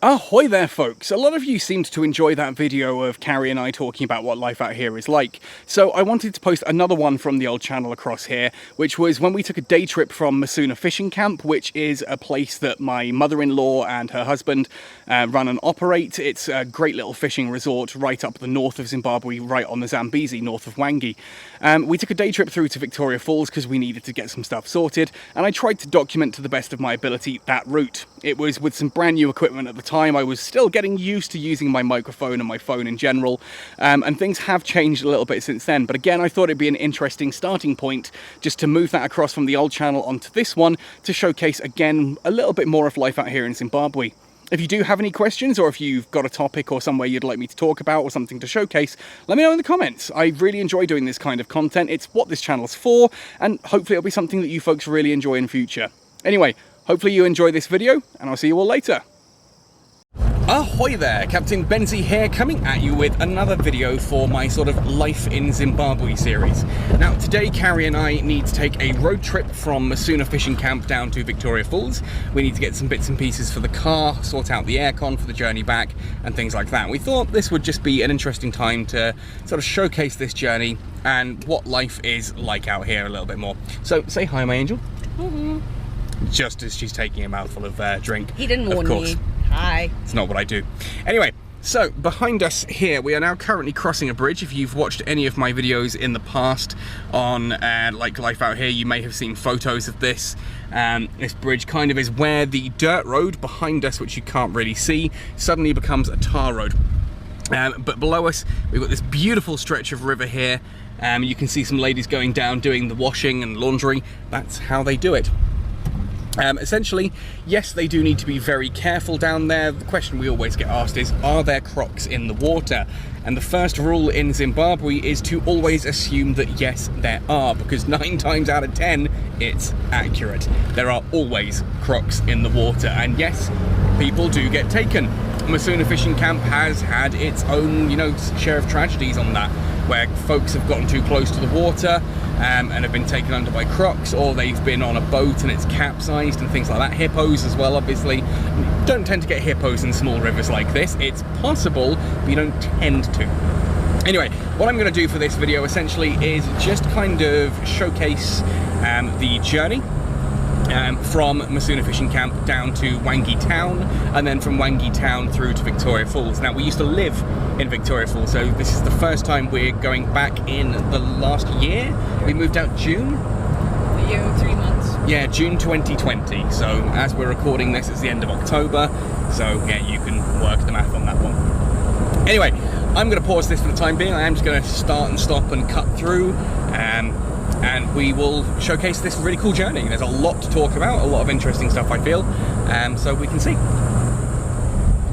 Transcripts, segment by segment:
Ahoy there folks! A lot of you seemed to enjoy that video of Carrie and I talking about what life out here is like, so I wanted to post another one from the old channel across here, which was when we took a day trip from Msuna fishing camp, which is a place that my mother-in-law and her husband run and operate. It's a great little fishing resort right up the north of Zimbabwe, right on the Zambezi, north of Wangi. We took a day trip through to Victoria Falls because we needed to get some stuff sorted, and I tried to document to the best of my ability that route. It was with some brand new equipment at the time. I was still getting used to using my microphone and my phone in general, and things have changed a little bit since then. But again, I thought it'd be an interesting starting point just to move that across from the old channel onto this one to showcase again a little bit more of life out here in Zimbabwe. If you do have any questions, or if you've got a topic or somewhere you'd like me to talk about or something to showcase, let me know in the comments. I really enjoy doing this kind of content. It's what this channel's for, and hopefully it'll be something that you folks really enjoy in future. Anyway, hopefully you enjoy this video, and I'll see you all later. Ahoy there, Captain Benzie here, coming at you with another video for my sort of Life in Zimbabwe series. Now today Carrie and I need to take a road trip from Masuna fishing camp down to Victoria Falls. We need to get some bits and pieces for the car, sort out the aircon for the journey back and things like that. We thought this would just be an interesting time to sort of showcase this journey and what life is like out here a little bit more. So say hi, my angel. Just as she's taking a mouthful of drink. He didn't warn me. Hi. It's not what I do. Anyway, so behind us here, we are now currently crossing a bridge. If you've watched any of my videos in the past on like life out here, you may have seen photos of this. This bridge kind of is where the dirt road behind us, which you can't really see, suddenly becomes a tar road. But below us, we've got this beautiful stretch of river here. You can see some ladies going down doing the washing and laundry. That's how they do it. Essentially, yes, they do need to be very careful down there. The question we always get asked is, are there crocs in the water? And the first rule in Zimbabwe is to always assume that yes, there are, because 9 times out of 10, it's accurate. There are always crocs in the water, and yes, people do get taken. Masuna fishing camp has had its own, share of tragedies on that, where folks have gotten too close to the water and have been taken under by crocs, or they've been on a boat and it's capsized and things like that. Hippos as well, obviously. You don't tend to get hippos in small rivers like this. It's possible, but you don't tend to. Anyway, what I'm going to do for this video essentially is just kind of showcase the journey from Masuna fishing camp down to Wangi town, and then from Wangi town through to Victoria Falls. Now, we used to live in Victoria Falls, so this is the first time we're going back in the last year. We moved out June? A year and 3 months. Yeah, June 2020. So as we're recording this, it's the end of October. So yeah, you can work the math on that one. Anyway, I'm going to pause this for the time being. I am just going to start and stop and cut through. And we will showcase this really cool journey. There's a lot to talk about, a lot of interesting stuff, I feel, so we can see.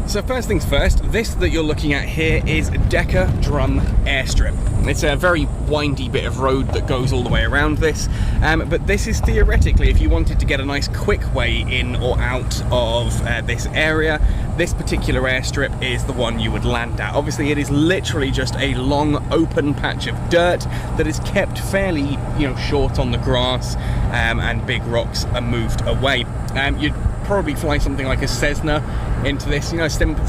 So first things first, this that you're looking at here is Decker Drum Airstrip. It's a very windy bit of road that goes all the way around this, but this is theoretically, if you wanted to get a nice quick way in or out of this area, this particular airstrip is the one you would land at. Obviously, it is literally just a long open patch of dirt that is kept fairly, short on the grass, and big rocks are moved away. You'd probably fly something like a Cessna into this,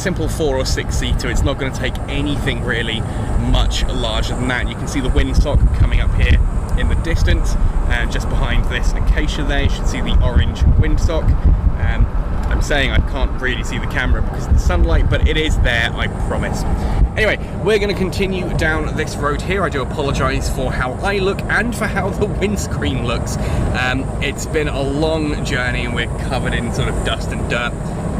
simple 4 or 6 seater. It's not going to take anything really much larger than that. You can see the windsock coming up here in the distance, and just behind this acacia there, you should see the orange windsock. I'm saying I can't really see the camera because of the sunlight, but it is there, I promise. Anyway, we're going to continue down this road here. I do apologise for how I look and for how the windscreen looks. It's been a long journey and we're covered in sort of dust and dirt.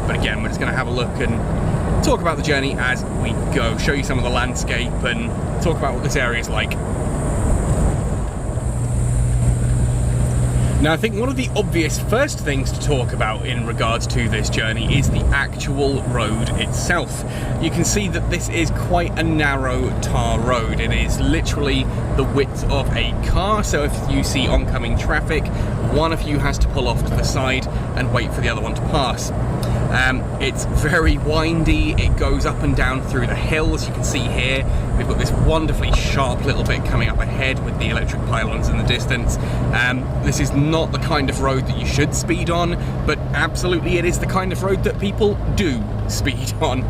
But again, we're just going to have a look and talk about the journey as we go, show you some of the landscape and talk about what this area is like. Now, I think one of the obvious first things to talk about in regards to this journey is the actual road itself. You can see that this is quite a narrow tar road. It is literally the width of a car, so if you see oncoming traffic, one of you has to pull off to the side and wait for the other one to pass. It's very windy, it goes up and down through the hills. You can see here we've got this wonderfully sharp little bit coming up ahead with the electric pylons in the distance. This is not the kind of road that you should speed on, but absolutely it is the kind of road that people do speed on.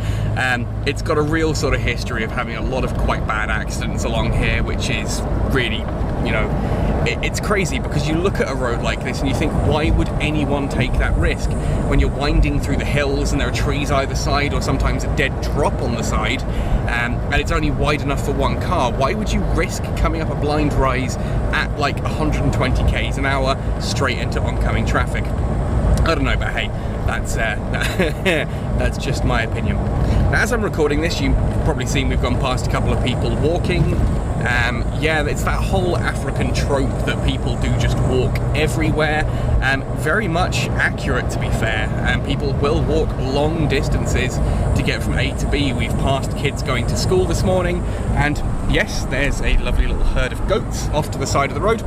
It's got a real sort of history of having a lot of quite bad accidents along here, which is really, you know, it's crazy because you look at a road like this and you think, why would anyone take that risk when you're winding through the hills and there are trees either side, or sometimes a dead drop on the side, and it's only wide enough for one car? Why would you risk coming up a blind rise at like 120 k's an hour straight into oncoming traffic? I don't know, but hey, that's just my opinion. Now, as I'm recording this, you've probably seen we've gone past a couple of people walking. Yeah, it's that whole African trope that people do just walk everywhere. Very much accurate, to be fair. People will walk long distances to get from A to B. We've passed kids going to school this morning, and yes, there's a lovely little herd of goats off to the side of the road,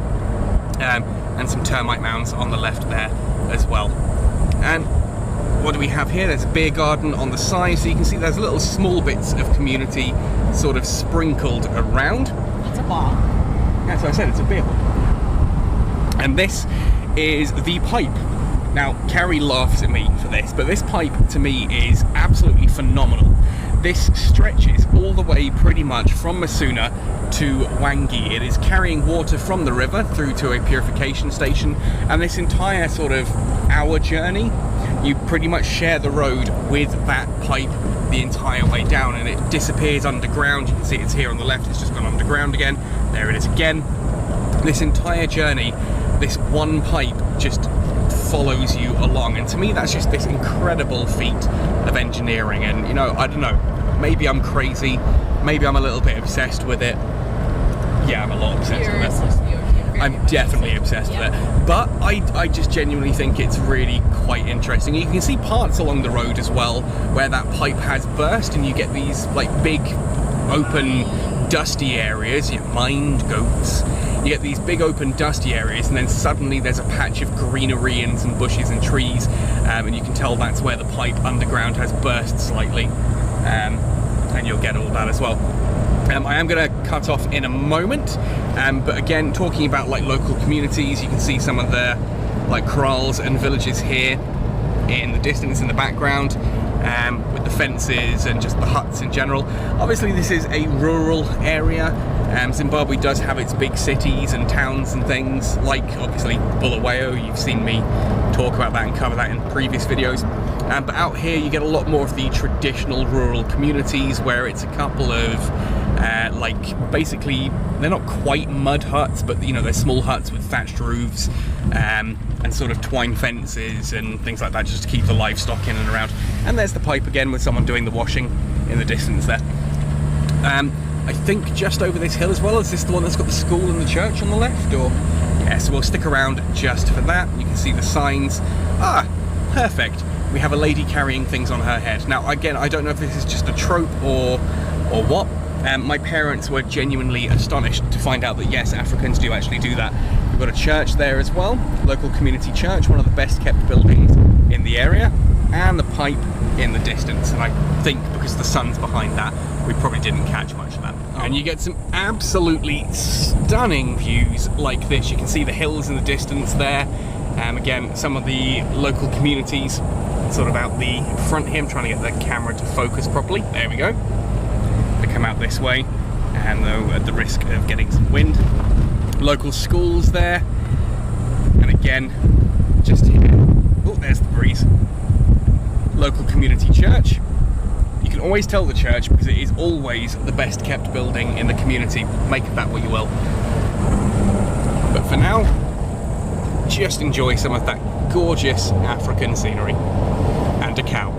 and some termite mounds on the left there as well. And what do we have here? There's a beer garden on the side, so you can see there's little small bits of community sort of sprinkled around. It's a bar. Yeah, so I said it's a beer hall. And this is the pipe. Now, Carrie laughs at me for this, but this pipe to me is absolutely phenomenal. This stretches all the way pretty much from Msuna to Wangi. It is carrying water from the river through to a purification station, and this entire sort of hour journey, you pretty much share the road with that pipe the entire way down, and it disappears underground. You can see it's here on the left, it's just gone underground again. There it is again. This entire journey, this one pipe just follows you along, and to me that's just this incredible feat of engineering. And you know, I don't know, maybe I'm crazy, maybe I'm a little bit obsessed with it. Yeah, I'm a lot obsessed with it. I'm definitely obsessed with it, but I just genuinely think it's really quite interesting. You can see parts along the road as well where that pipe has burst, and you get these like big open dusty areas. You mind goats. You get these big open dusty areas, and then suddenly there's a patch of greenery and some bushes and trees, and you can tell that's where the pipe underground has burst slightly, and you'll get all that as well. I am going to cut off in a moment, but again, talking about like local communities, you can see some of the like kraals and villages here in the distance in the background, with the fences and just the huts in general. Obviously this is a rural area. Zimbabwe does have its big cities and towns and things, like obviously Bulawayo. You've seen me talk about that and cover that in previous videos. But out here you get a lot more of the traditional rural communities where it's a couple of like basically they're not quite mud huts, but you know, they're small huts with thatched roofs, and sort of twine fences and things like that, just to keep the livestock in and around. And there's the pipe again with someone doing the washing in the distance there. I think just over this hill as well. Is this the one that's got the school and the church on the left? Or yeah, so we'll stick around just for that. You can see the signs. Ah, perfect. We have a lady carrying things on her head. Now again, I don't know if this is just a trope or what. My parents were genuinely astonished to find out that yes, Africans do actually do that. We've got a church there as well, local community church, one of the best kept buildings in the area, and the pipe in the distance. And I think because the sun's behind that, we probably didn't catch much of that. And you get some absolutely stunning views like this. You can see the hills in the distance there. Again, some of the local communities sort of out the front here. I'm trying to get the camera to focus properly. There we go. To come out this way, and though at the risk of getting some wind. Local schools there, and again, just here. Oh, there's the breeze. Local community church. You can always tell the church because it is always the best kept building in the community. Make of that what you will. But for now, just enjoy some of that gorgeous African scenery and a cow.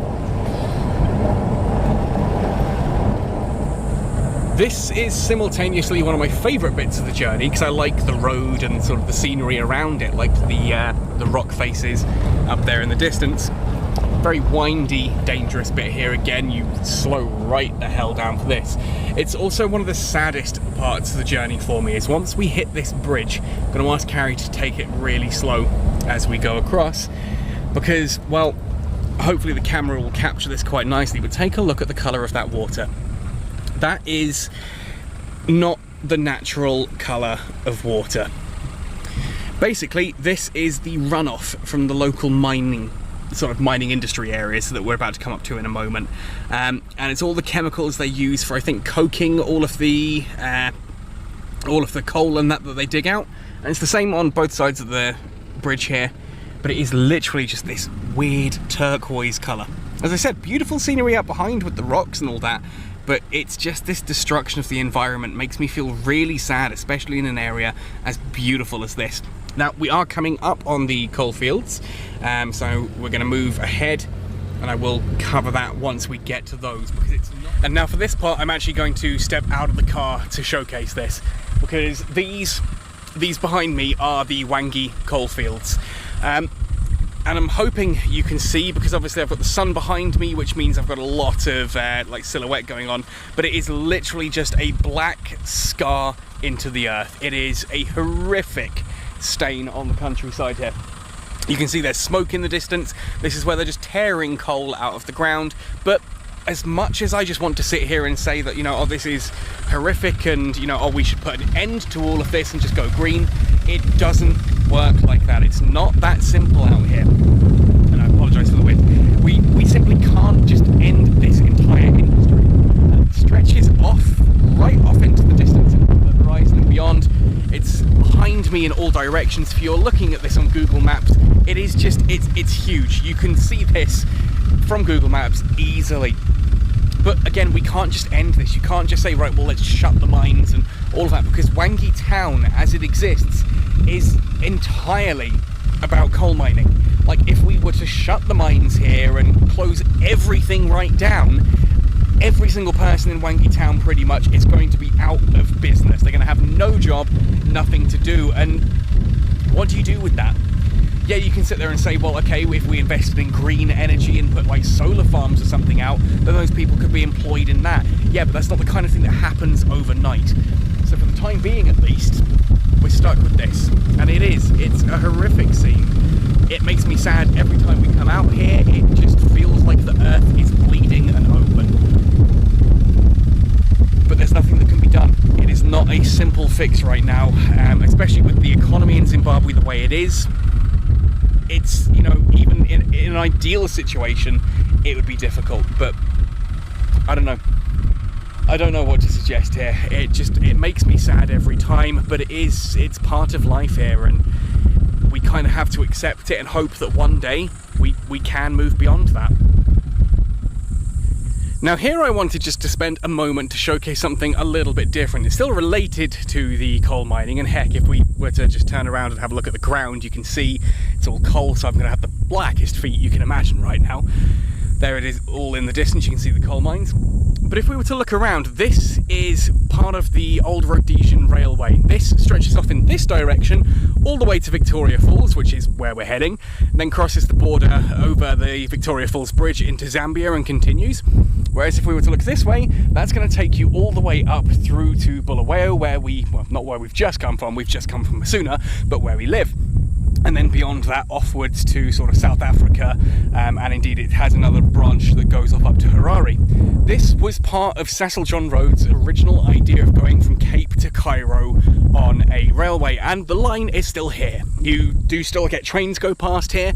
This is simultaneously one of my favourite bits of the journey because I like the road and sort of the scenery around it, like the rock faces up there in the distance. Very windy, dangerous bit here again. You slow right the hell down for this. It's also one of the saddest parts of the journey for me is once we hit this bridge, I'm going to ask Carrie to take it really slow as we go across because, well, hopefully the camera will capture this quite nicely, but take a look at the colour of that water. That is not the natural colour of water. Basically, this is the runoff from the local mining industry areas that we're about to come up to in a moment, and it's all the chemicals they use for, I think, coking all of the coal and that they dig out, and it's the same on both sides of the bridge here, but it is literally just this weird turquoise colour. As I said, beautiful scenery up behind with the rocks and all that, but it's just this destruction of the environment makes me feel really sad, especially in an area as beautiful as this. Now, we are coming up on the coal fields, so we're going to move ahead, and I will cover that once we get to those, because it's not... And now for this part, I'm actually going to step out of the car to showcase this, because these behind me are the Wangi coal fields. And I'm hoping you can see, because obviously I've got the sun behind me, which means I've got a lot of like silhouette going on, but it is literally just a black scar into the earth. It is a horrific stain on the countryside here. You can see there's smoke in the distance. This is where they're just tearing coal out of the ground. But as much as I just want to sit here and say that, you know, oh, this is horrific, and, you know, oh, we should put an end to all of this and just go green, it doesn't work like that. It's not that simple out here. And I apologise for the wind. We simply can't just end this entire industry. It stretches right off into the distance, the horizon and beyond. It's behind me in all directions. If you're looking at this on Google Maps, it is just, it's huge. You can see this from Google Maps easily. But again, we can't just end this. You can't just say, right, well, let's shut the mines and all of that, because Wangi town, as it exists, is entirely about coal mining. Like, if we were to shut the mines here and close everything right down, every single person in Wangi town pretty much is going to be out of business. They're going to have no job, nothing to do. And what do you do with that? Yeah, you can sit there and say, well, okay, if we invested in green energy and put like solar farms or something out, then those people could be employed in that. Yeah, but that's not the kind of thing that happens overnight. So for the time being, at least, we're stuck with this. And it's a horrific scene. It makes me sad every time we come out here. It just feels like the earth is bleeding and open. But there's nothing that can be done. It is not a simple fix right now, especially with the economy in Zimbabwe the way it is. It's, you know, even in an ideal situation, it would be difficult, but I don't know. I don't know what to suggest here. It makes me sad every time, but it's part of life here, and we kind of have to accept it and hope that one day we can move beyond that. Now here I wanted just to spend a moment to showcase something a little bit different. It's still related to the coal mining, and heck, if we were to just turn around and have a look at the ground, you can see it's all coal, so I'm going to have the blackest feet you can imagine right now. There it is, all in the distance, you can see the coal mines. But if we were to look around, this is part of the old Rhodesian Railway. This stretches off in this direction all the way to Victoria Falls, which is where we're heading, and then crosses the border over the Victoria Falls Bridge into Zambia and continues. Whereas if we were to look this way, that's going to take you all the way up through to Bulawayo, not where we've just come from Msuna, but where we live. And then beyond that, offwards to sort of South Africa, and indeed it has another branch that goes off up to Harare. This was part of Cecil John Rhodes' original idea of going from Cape to Cairo on a railway, and the line is still here. You do still get trains go past here,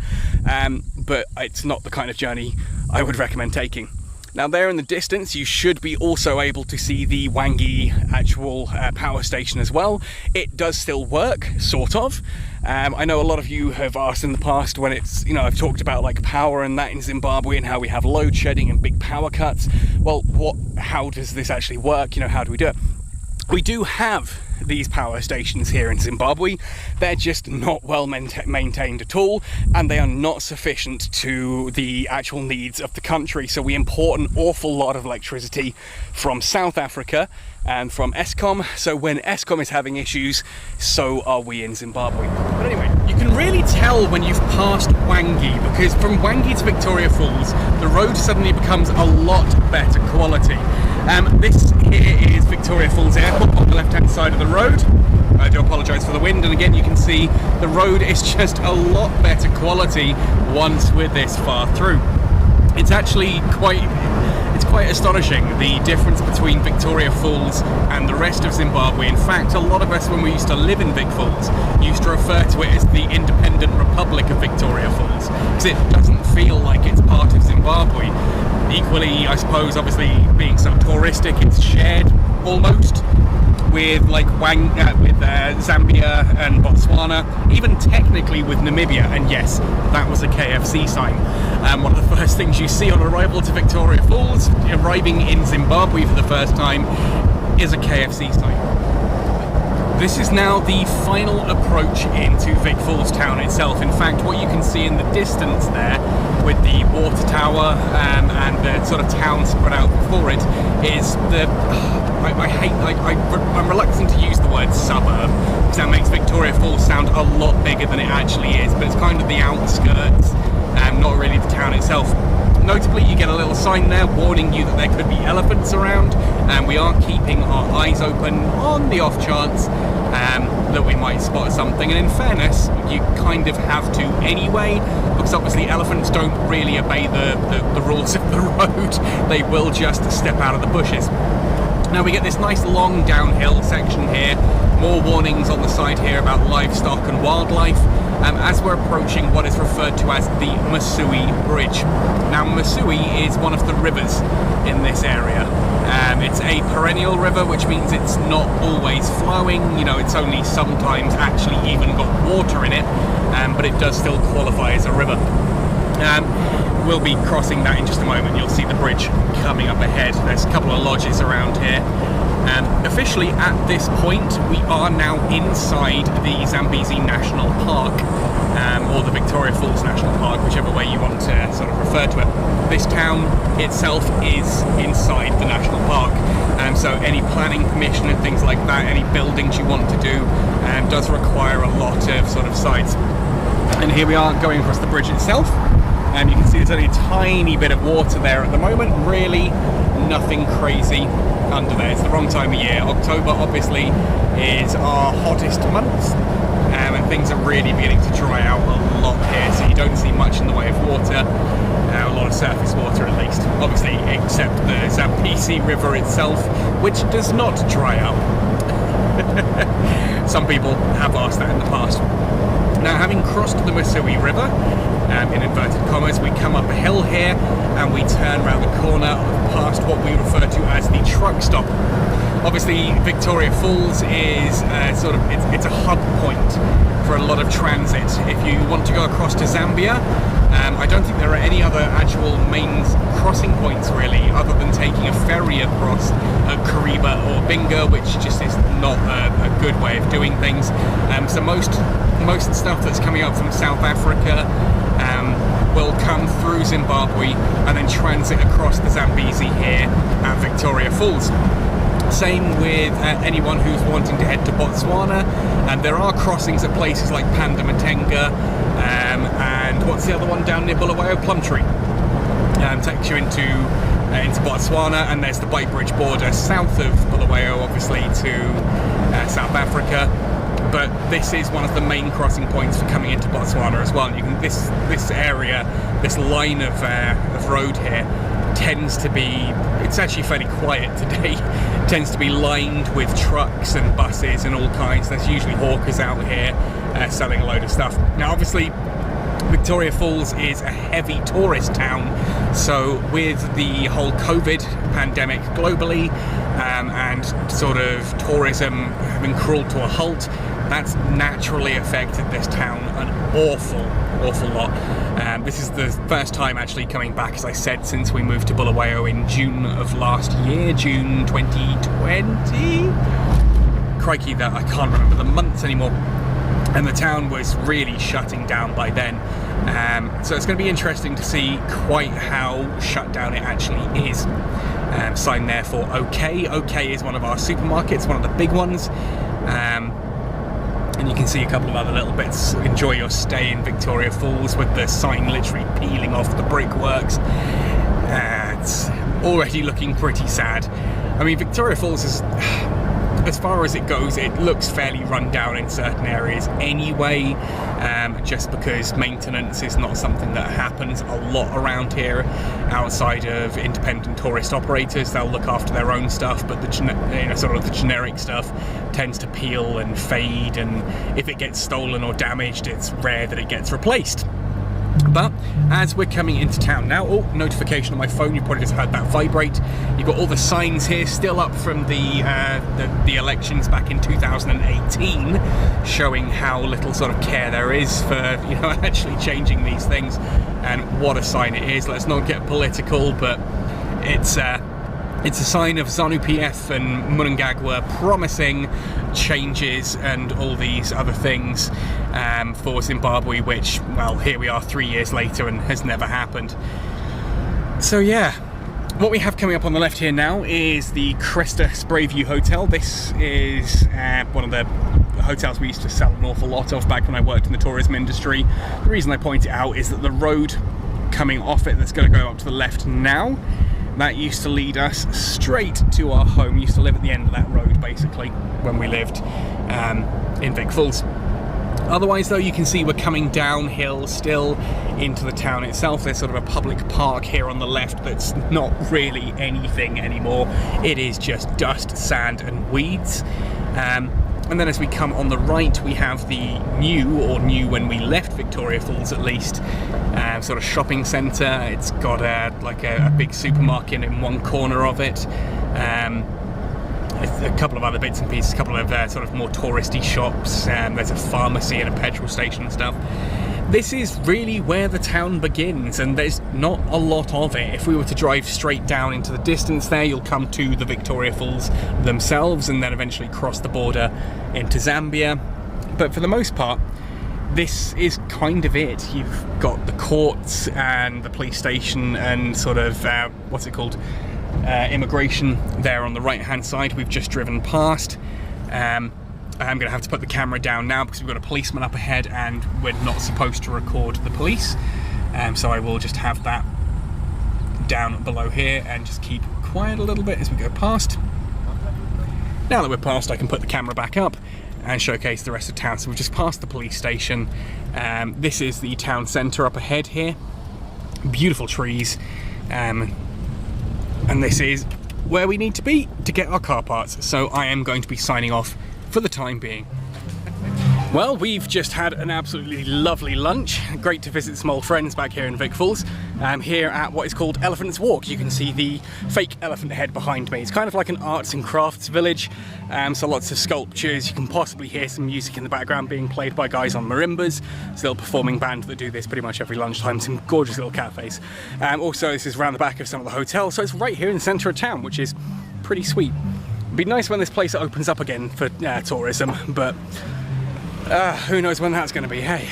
but it's not the kind of journey I would recommend taking. Now there in the distance, you should be also able to see the Wangi actual power station as well. It does still work, sort of. I know a lot of you have asked in the past when it's, you know, I've talked about like power and that in Zimbabwe and how we have load shedding and big power cuts. Well, how does this actually work? You know, how do we do it? We do have these power stations here in Zimbabwe. They're just not well maintained at all, and they are not sufficient to the actual needs of the country. So we import an awful lot of electricity from South Africa and from Eskom. So when Eskom is having issues, so are we in Zimbabwe. But anyway, you can really tell when you've passed Wangi, because from Wangi to Victoria Falls, the road suddenly becomes a lot better quality. This here is Victoria Falls Airport on the left-hand side of the road. I do apologise for the wind, and again you can see the road is just a lot better quality once we're this far through. It's actually quite astonishing, the difference between Victoria Falls and the rest of Zimbabwe. In fact, a lot of us, when we used to live in Vic Falls, used to refer to it as the independent Republic of Victoria Falls, because it doesn't feel like it's part of Zimbabwe. Equally, I suppose, obviously being so touristic, it's shared almost with like Zambia and Botswana, even technically with Namibia. And yes, that was a KFC sign. One of the first things you see on arrival to Victoria Falls, arriving in Zimbabwe for the first time, is a KFC sign. This is now the final approach into Vic Falls town itself. In fact, what you can see in the distance there, with the water tower and the sort of town spread out before it, is the... I'm reluctant to use the word suburb, because that makes Victoria Falls sound a lot bigger than it actually is, but it's kind of the outskirts, not really the town itself. Notably, you get a little sign there warning you that there could be elephants around, and we are keeping our eyes open on the off chance that we might spot something. And in fairness, you kind of have to anyway, because obviously elephants don't really obey the rules of the road. They will just step out of the bushes. Now we get this nice long downhill section here, more warnings on the side here about livestock and wildlife, as we're approaching what is referred to as the Masui Bridge. Now Masui is one of the rivers in this area. It's a perennial river, which means it's not always flowing, you know, it's only sometimes actually even got water in it, but it does still qualify as a river. We'll be crossing that in just a moment. You'll see the bridge coming up ahead. There's a couple of lodges around here. Officially at this point we are now inside the Zambezi National Park, or the Victoria Falls National Park, whichever way you want to sort of refer to it. This town itself is inside the national park, so any planning permission and things like that, any buildings you want to do, does require a lot of sort of sites. And here we are going across the bridge itself. You can see there's only a tiny bit of water there at the moment, really nothing crazy under there. It's the wrong time of year. October obviously is our hottest month, and things are really beginning to dry out a lot here, so you don't see much in the way of water, a lot of surface water at least, obviously except the Zambezi River itself, which does not dry out. Some people have asked that in the past. Now, having crossed the Masui River, in inverted commas, we come up a hill here and we turn around the corner past what we refer to as the truck stop. Obviously, Victoria Falls is it's a hub point for a lot of transit. If you want to go across to Zambia, I don't think there are any other actual main crossing points really, other than taking a ferry across Kariba or Binga, which just is not a good way of doing things. So most stuff that's coming up from South Africa will come through Zimbabwe and then transit across the Zambezi here at Victoria Falls. Same with anyone who's wanting to head to Botswana, and there are crossings at places like Pandamatenga, and what's the other one down near Bulawayo? Plumtree. Takes you into Botswana, and there's the Bike Bridge border south of Bulawayo, obviously, to South Africa. But this is one of the main crossing points for coming into Botswana as well. You can this area, this line of road here, tends to be, it's actually fairly quiet today, tends to be lined with trucks and buses and all kinds. There's usually hawkers out here selling a load of stuff. Now obviously Victoria Falls is a heavy tourist town, so with the whole COVID pandemic globally, and sort of tourism having crawled to a halt, that's naturally affected this town an awful lot. This is the first time actually coming back, as I said, since we moved to Bulawayo in June of last year, June 2020. Crikey, that I can't remember the months anymore. And the town was really shutting down by then. So it's going to be interesting to see quite how shut down it actually is. Sign there for OK. OK is one of our supermarkets, one of the big ones. And you can see a couple of other little bits. Enjoy your stay in Victoria Falls, with the sign literally peeling off the brickworks. It's already looking pretty sad. I mean, Victoria Falls is, as far as it goes, it looks fairly run down in certain areas anyway. just because maintenance is not something that happens a lot around here outside of independent tourist operators. They'll look after their own stuff, but the sort of the generic stuff tends to peel and fade, and if it gets stolen or damaged, it's rare that it gets replaced. But as we're coming into town now, oh, notification on my phone, you probably just heard that vibrate. You've got all the signs here still up from the elections back in 2018, showing how little sort of care there is for, you know, actually changing these things, and what a sign it is. Let's not get political, but it's a sign of ZANU-PF and Mnangagwa promising changes and all these other things for Zimbabwe, which, well, here we are 3 years later and has never happened. So yeah, what we have coming up on the left here now is the Cresta Sprayview Hotel. This is one of the hotels we used to sell an awful lot of back when I worked in the tourism industry. The reason I point it out is that the road coming off it that's going to go up to the left now, that used to lead us straight to our home. We used to live at the end of that road, basically, when we lived in Vic Falls. Otherwise, though, you can see we're coming downhill still into the town itself. There's sort of a public park here on the left that's not really anything anymore. It is just dust, sand, and weeds. And then as we come on the right, we have the new when we left Victoria Falls at least, sort of shopping centre. It's got a big supermarket in one corner of it, a couple of other bits and pieces, a couple of sort of more touristy shops. There's a pharmacy and a petrol station and stuff. This is really where the town begins, and there's not a lot of it. If we were to drive straight down into the distance there, you'll come to the Victoria Falls themselves and then eventually cross the border into Zambia. But for the most part, this is kind of it. You've got the courts and the police station and sort of, immigration there on the right-hand side. We've just driven past. I'm going to have to put the camera down now because we've got a policeman up ahead and we're not supposed to record the police. So I will just have that down below here and just keep quiet a little bit as we go past. Now that we're past, I can put the camera back up and showcase the rest of town. So we've just passed the police station. This is the town centre up ahead here. Beautiful trees. And this is where we need to be to get our car parts. So I am going to be signing off for the time being. Well, we've just had an absolutely lovely lunch. Great to visit some old friends back here in Vic Falls. Here at what is called Elephant's Walk. You can see the fake elephant head behind me. It's kind of like an arts and crafts village. So lots of sculptures. You can possibly hear some music in the background being played by guys on marimbas. It's a little performing band that do this pretty much every lunchtime. Some gorgeous little cafes. Also, this is around the back of some of the hotels. So it's right here in the centre of town, which is pretty sweet. It'd be nice when this place opens up again for tourism, but who knows when that's going to be, hey?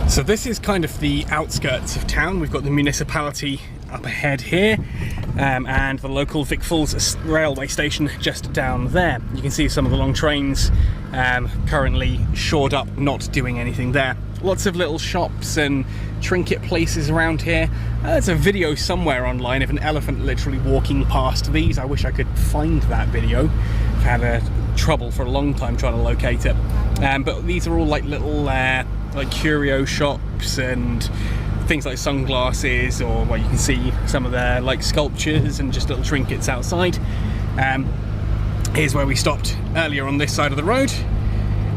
So this is kind of the outskirts of town. We've got the municipality up ahead here, and the local Vic Falls railway station just down there. You can see some of the long trains currently shored up, not doing anything there. Lots of little shops and trinket places around here. There's a video somewhere online of an elephant literally walking past these. I wish I could find that video. I've had trouble for a long time trying to locate it. But these are all like little like curio shops and things like sunglasses, or where you can see some of their like sculptures and just little trinkets outside. Here's where we stopped earlier on this side of the road.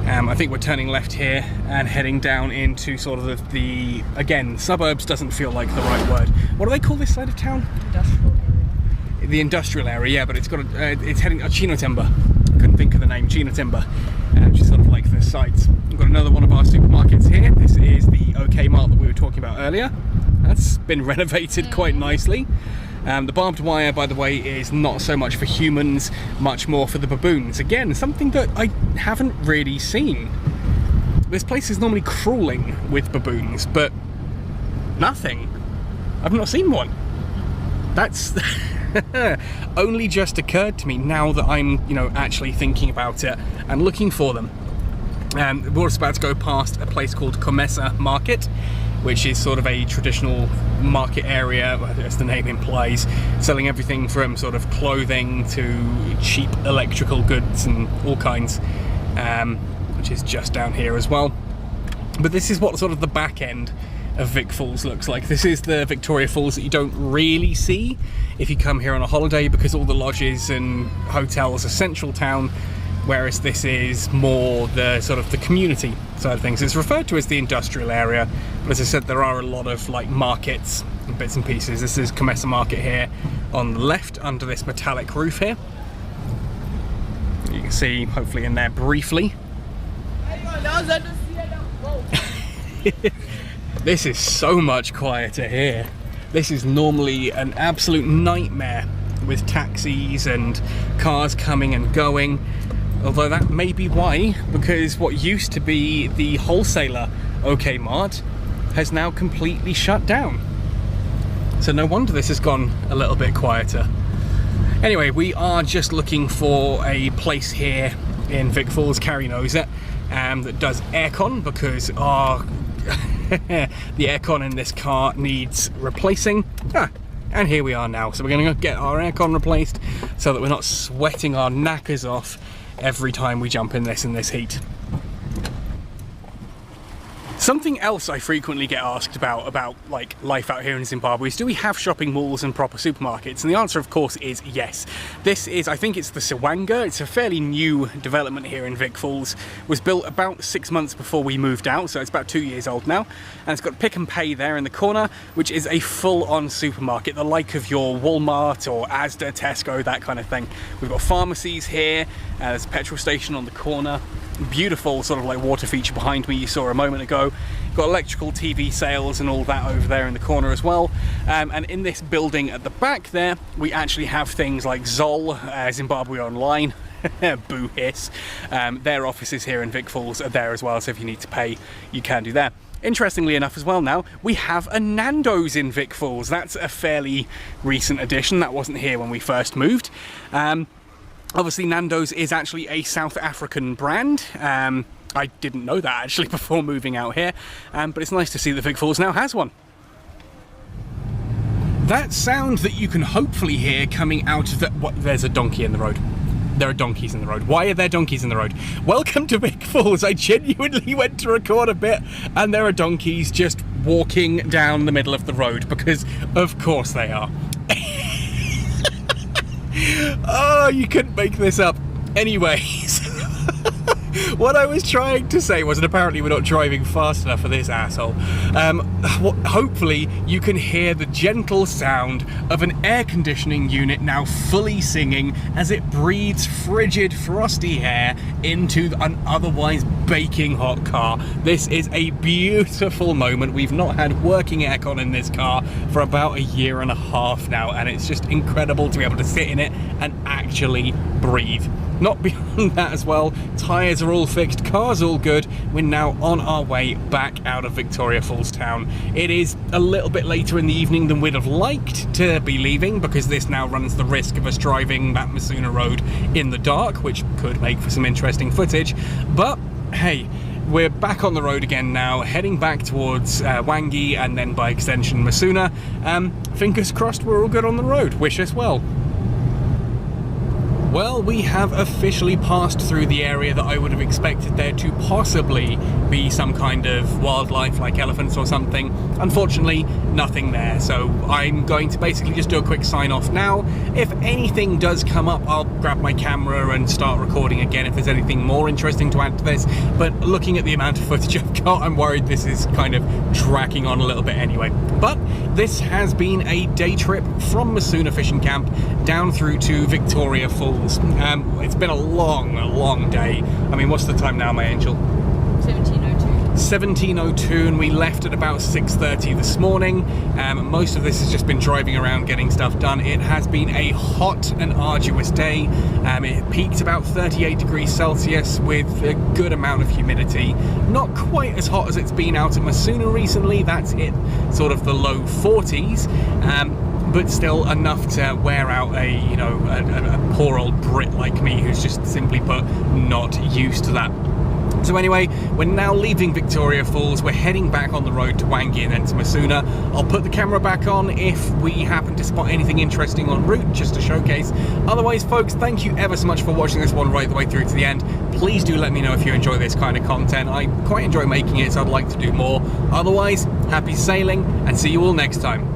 I think we're turning left here and heading down into sort of the again, suburbs doesn't feel like the right word. What do they call this side of town? Industrial area. The industrial area, yeah, but it's got it's heading Chino Timber. Couldn't think of the name, Chino Timber, which is sort of like the sites. We've got another one of our supermarkets here. This is the OK Mart that we were talking about earlier. That's been renovated quite nicely. The barbed wire, by the way, is not so much for humans, much more for the baboons. Again, something that I haven't really seen. This place is normally crawling with baboons, but nothing. I've not seen one. That's only just occurred to me now that I'm, actually thinking about it and looking for them. We're also about to go past a place called Comessa Market, which is sort of a traditional market area, as the name implies, selling everything from sort of clothing to cheap electrical goods and all kinds, which is just down here as well. But this is what sort of the back end of Vic Falls looks like. This is the Victoria Falls that you don't really see if you come here on a holiday, because all the lodges and hotels are central town, whereas this is more the sort of the community side of things. It's referred to as the industrial area, but as I said, there are a lot of like markets and bits and pieces. This is Comessa Market here on the left under this metallic roof here. You can see hopefully in there briefly. This is so much quieter here. This is normally an absolute nightmare with taxis and cars coming and going. Although that may be why, because what used to be the wholesaler OK Mart has now completely shut down. So no wonder this has gone a little bit quieter. Anyway, we are just looking for a place here in Vic Falls, Carrie knows it, that does aircon, because our the aircon in this car needs replacing. And here we are now. So we're going to get our aircon replaced so that we're not sweating our knackers off every time we jump in this heat. Something else I frequently get asked about like life out here in Zimbabwe is, do we have shopping malls and proper supermarkets? And the answer, of course, is yes. This is, I think it's the Sawanga. It's a fairly new development here in Vic Falls. It was built about 6 months before we moved out, so it's about 2 years old now. And it's got Pick and Pay there in the corner, which is a full-on supermarket, the like of your Walmart or Asda, Tesco, that kind of thing. We've got pharmacies here. There's a petrol station on the corner. Beautiful sort of like water feature behind me you saw a moment ago. Got electrical TV sales and all that over there in the corner as well. And in this building at the back there, we actually have things like Zol, Zimbabwe Online, boo hiss. Their offices here in Vic Falls are there as well, so if you need to pay, you can do that. Interestingly enough as well now, we have a Nando's in Vic Falls. That's a fairly recent addition. That wasn't here when we first moved. Obviously, Nando's is actually a South African brand. I didn't know that actually before moving out here, but it's nice to see that Vic Falls now has one. That sound that you can hopefully hear coming out of the... What, there's a donkey in the road. There are donkeys in the road. Why are there donkeys in the road? Welcome to Vic Falls. I genuinely went to record a bit and there are donkeys just walking down the middle of the road, because of course they are. Oh, you couldn't make this up. Anyways, what I was trying to say was that apparently we're not driving fast enough for this asshole. Hopefully you can hear the gentle sound of an air conditioning unit now fully singing as it breathes frigid, frosty air into an otherwise baking hot car. This is a beautiful moment. We've not had working aircon in this car for about 1.5 years now, and it's just incredible to be able to sit in it and actually breathe. Not beyond that as well, tyres are all fixed, car's all good. We're now on our way back out of Victoria Falls town. It is a little bit later in the evening than we'd have liked to be leaving, because this now runs the risk of us driving that Msuna road in the dark, which could make for some interesting footage. But hey, we're back on the road again now, heading back towards Wangi and then by extension Msuna. Fingers crossed we're all good on the road. Wish us well. Well, we have officially passed through the area that I would have expected there to possibly be some kind of wildlife like elephants or something. Unfortunately, nothing there, so I'm going to basically just do a quick sign off now. If anything does come up, I'll grab my camera and start recording again if there's anything more interesting to add to this, but looking at the amount of footage I've got, I'm worried this is kind of dragging on a little bit anyway. But this has been a day trip from Msuna Fishing Camp down through to Victoria Falls. It's been a long day. I mean, what's the time now, my angel? 17:02, and we left at about 6:30 this morning. Most of this has just been driving around getting stuff done. It has been a hot and arduous day. It peaked about 38 degrees Celsius with a good amount of humidity. Not quite as hot as it's been out at Masuna recently. That's hit sort of the low 40s. But still enough to wear out a poor old Brit like me who's just simply put not used to that So anyway, we're now leaving Victoria Falls. We're heading back on the road to Wangi and then to Msuna. I'll put the camera back on if we happen to spot anything interesting en route, just to showcase. Otherwise, folks, thank you ever so much for watching this one right the way through to the end. Please do let me know if you enjoy this kind of content. I quite enjoy making it, so I'd like to do more. Otherwise, happy sailing and see you all next time.